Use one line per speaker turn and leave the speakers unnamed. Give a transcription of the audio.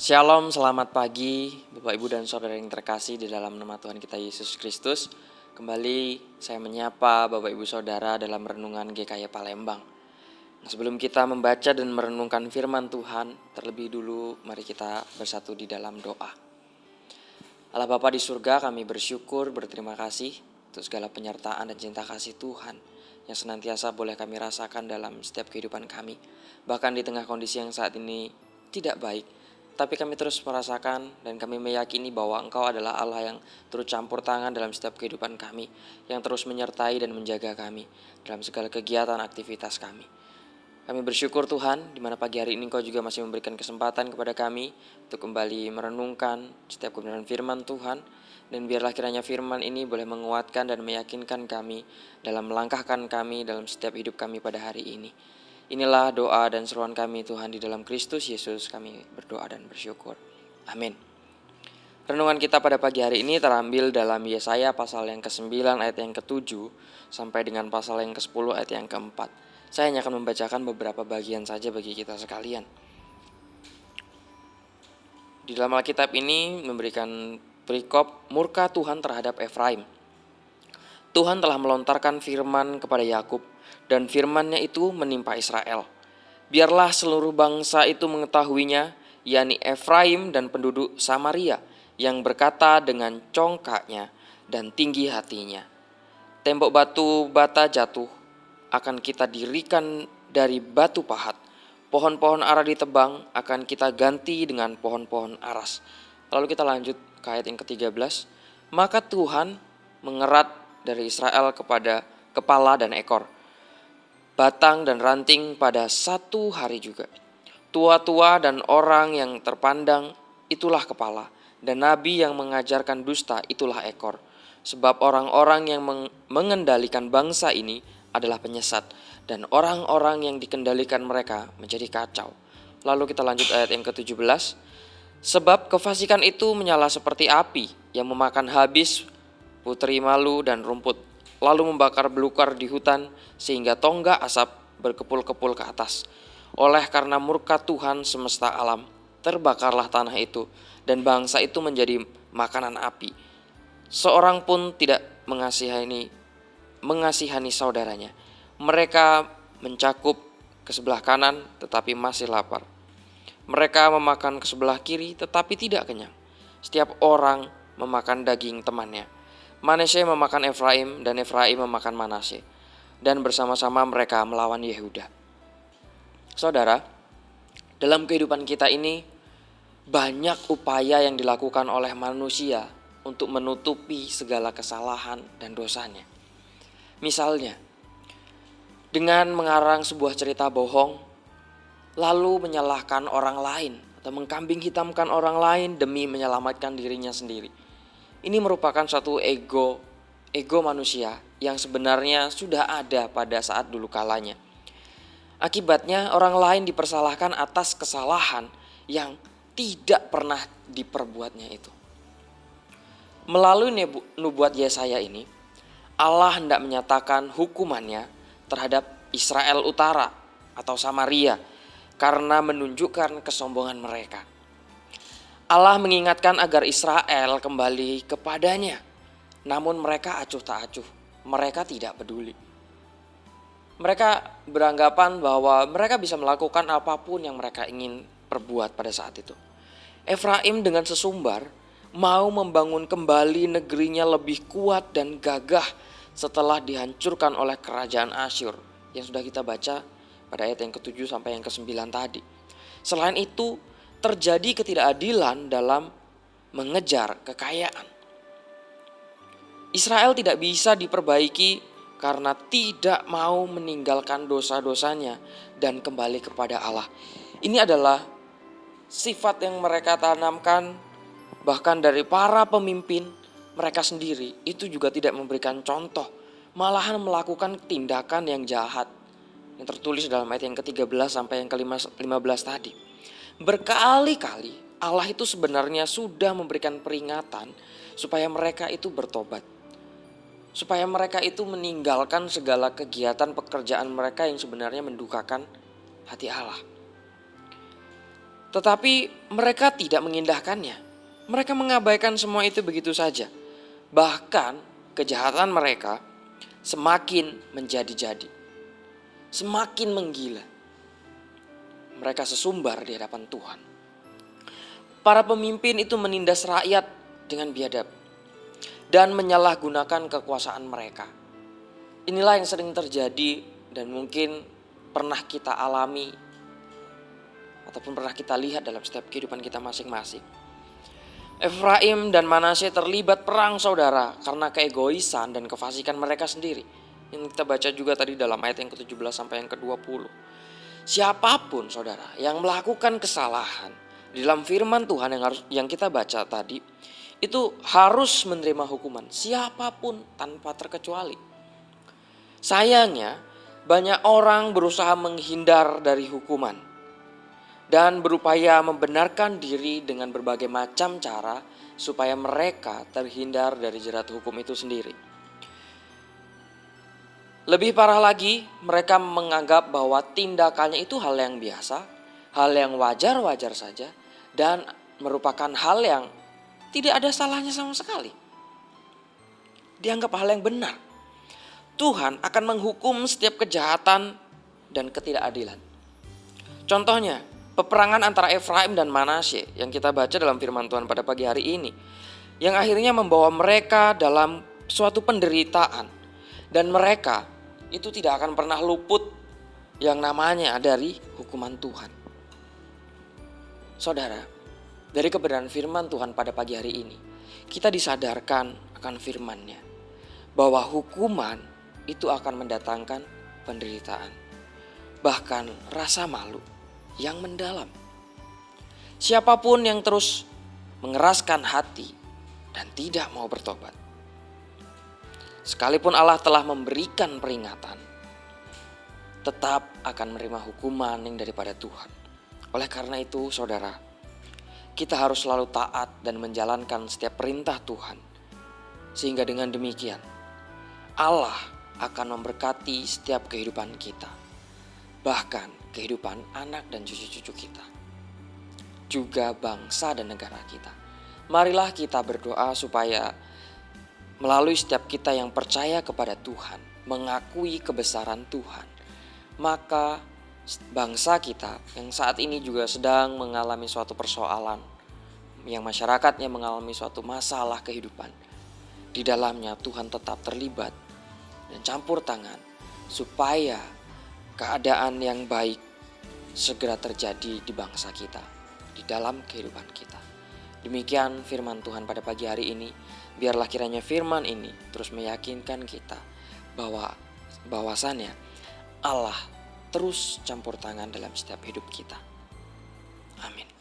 Shalom, selamat pagi Bapak Ibu dan Saudara yang terkasih di dalam nama Tuhan kita Yesus Kristus. Kembali saya menyapa Bapak Ibu Saudara dalam renungan GKY Palembang. Sebelum kita membaca dan merenungkan firman Tuhan, terlebih dulu mari kita bersatu di dalam doa. Allah Bapa di surga, kami bersyukur, berterima kasih untuk segala penyertaan dan cinta kasih Tuhan yang senantiasa boleh kami rasakan dalam setiap kehidupan kami. Bahkan di tengah kondisi yang saat ini tidak baik, tapi kami terus merasakan dan kami meyakini bahwa Engkau adalah Allah yang turut campur tangan dalam setiap kehidupan kami, yang terus menyertai dan menjaga kami dalam segala kegiatan aktivitas kami. Kami bersyukur Tuhan, di mana pagi hari ini Engkau juga masih memberikan kesempatan kepada kami untuk kembali merenungkan setiap kebenaran firman Tuhan. Dan biarlah kiranya firman ini boleh menguatkan dan meyakinkan kami dalam melangkahkan kami dalam setiap hidup kami pada hari ini. Inilah doa dan seruan kami Tuhan di dalam Kristus Yesus, kami berdoa dan bersyukur. Amin. Renungan kita pada pagi hari ini terambil dalam Yesaya pasal yang ke-9 ayat yang ke-7 sampai dengan pasal yang ke-10 ayat yang ke-4. Saya hanya akan membacakan beberapa bagian saja bagi kita sekalian. Di dalam Alkitab ini memberikan perikop murka Tuhan terhadap Efraim. Tuhan telah melontarkan firman kepada Yakub, dan firman-Nya itu menimpa Israel. Biarlah seluruh bangsa itu mengetahuinya, yakni Efraim dan penduduk Samaria, yang berkata dengan congkaknya dan tinggi hatinya, tembok batu bata jatuh, akan kita dirikan dari batu pahat. Pohon-pohon ara ditebang, akan kita ganti dengan pohon-pohon aras. Lalu kita lanjut ke ayat yang ke-13. Maka Tuhan mengerat dari Israel kepada kepala dan ekor, batang dan ranting pada satu hari juga. Tua-tua dan orang yang terpandang itulah kepala, dan nabi yang mengajarkan dusta itulah ekor. Sebab orang-orang yang mengendalikan bangsa ini adalah penyesat, dan orang-orang yang dikendalikan mereka menjadi kacau. Lalu kita lanjut ayat yang ke-17. Sebab kefasikan itu menyala seperti api yang memakan habis putri malu dan rumput, lalu membakar belukar di hutan sehingga tonggak asap berkepul-kepul ke atas. Oleh karena murka Tuhan semesta alam, terbakarlah tanah itu, dan bangsa itu menjadi makanan api. Seorang pun tidak mengasihani saudaranya. Mereka mencakup ke sebelah kanan tetapi masih lapar. Mereka memakan ke sebelah kiri tetapi tidak kenyang. Setiap orang memakan daging temannya. Manasye memakan Efraim dan Efraim memakan Manasye, dan bersama-sama mereka melawan Yehuda. Saudara, dalam kehidupan kita ini banyak upaya yang dilakukan oleh manusia untuk menutupi segala kesalahan dan dosanya. Misalnya, dengan mengarang sebuah cerita bohong, lalu menyalahkan orang lain atau mengkambing hitamkan orang lain demi menyelamatkan dirinya sendiri. Ini merupakan suatu ego manusia yang sebenarnya sudah ada pada saat dulu kalanya. Akibatnya orang lain dipersalahkan atas kesalahan yang tidak pernah diperbuatnya itu. Melalui nubuat Yesaya ini, Allah hendak menyatakan hukumannya terhadap Israel Utara atau Samaria karena menunjukkan kesombongan mereka. Allah mengingatkan agar Israel kembali kepadanya, namun mereka acuh tak acuh, mereka tidak peduli. Mereka beranggapan bahwa mereka bisa melakukan apapun yang mereka ingin perbuat pada saat itu. Efraim dengan sesumbar mau membangun kembali negerinya lebih kuat dan gagah setelah dihancurkan oleh kerajaan Asyur yang sudah kita baca pada ayat yang ke-7 sampai yang ke-9 tadi. Selain itu, terjadi ketidakadilan dalam mengejar kekayaan. Israel tidak bisa diperbaiki karena tidak mau meninggalkan dosa-dosanya dan kembali kepada Allah. Ini adalah sifat yang mereka tanamkan, bahkan dari para pemimpin mereka sendiri itu juga tidak memberikan contoh, malahan melakukan tindakan yang jahat yang tertulis dalam ayat yang ke-13 sampai yang ke-15 tadi. Berkali-kali Allah itu sebenarnya sudah memberikan peringatan supaya mereka itu bertobat, supaya mereka itu meninggalkan segala kegiatan pekerjaan mereka yang sebenarnya mendukakan hati Allah. Tetapi mereka tidak mengindahkannya. Mereka mengabaikan semua itu begitu saja. Bahkan kejahatan mereka semakin menjadi-jadi, semakin menggila. Mereka sesumbar di hadapan Tuhan. Para pemimpin itu menindas rakyat dengan biadab dan menyalahgunakan kekuasaan mereka. Inilah yang sering terjadi dan mungkin pernah kita alami ataupun pernah kita lihat dalam setiap kehidupan kita masing-masing. Efraim dan Manasye terlibat perang saudara karena keegoisan dan kefasikan mereka sendiri. Yang kita baca juga tadi dalam ayat yang ke-17 sampai yang ke-20. Siapapun saudara yang melakukan kesalahan di dalam firman Tuhan yang kita baca tadi, itu harus menerima hukuman, siapapun tanpa terkecuali. Sayangnya banyak orang berusaha menghindar dari hukuman dan berupaya membenarkan diri dengan berbagai macam cara supaya mereka terhindar dari jerat hukum itu sendiri. Lebih parah lagi, mereka menganggap bahwa tindakannya itu hal yang biasa, hal yang wajar-wajar saja, dan merupakan hal yang tidak ada salahnya sama sekali. Dianggap hal yang benar. Tuhan akan menghukum setiap kejahatan dan ketidakadilan. Contohnya, peperangan antara Efraim dan Manasye yang kita baca dalam firman Tuhan pada pagi hari ini, yang akhirnya membawa mereka dalam suatu penderitaan, dan mereka itu tidak akan pernah luput yang namanya dari hukuman Tuhan. Saudara, dari kebenaran firman Tuhan pada pagi hari ini, kita disadarkan akan firman-Nya bahwa hukuman itu akan mendatangkan penderitaan, bahkan rasa malu yang mendalam. Siapapun yang terus mengeraskan hati dan tidak mau bertobat, sekalipun Allah telah memberikan peringatan, tetap akan menerima hukuman yang daripada Tuhan. Oleh karena itu saudara, kita harus selalu taat dan menjalankan setiap perintah Tuhan. Sehingga dengan demikian, Allah akan memberkati setiap kehidupan kita. Bahkan kehidupan anak dan cucu-cucu kita. Juga bangsa dan negara kita. Marilah kita berdoa supaya melalui setiap kita yang percaya kepada Tuhan, mengakui kebesaran Tuhan, maka bangsa kita yang saat ini juga sedang mengalami suatu persoalan, yang masyarakatnya mengalami suatu masalah kehidupan, di dalamnya Tuhan tetap terlibat dan campur tangan supaya keadaan yang baik segera terjadi di bangsa kita, di dalam kehidupan kita. Demikian firman Tuhan pada pagi hari ini. Biarlah kiranya firman ini terus meyakinkan kita bahwasannya Allah terus campur tangan dalam setiap hidup kita. Amin.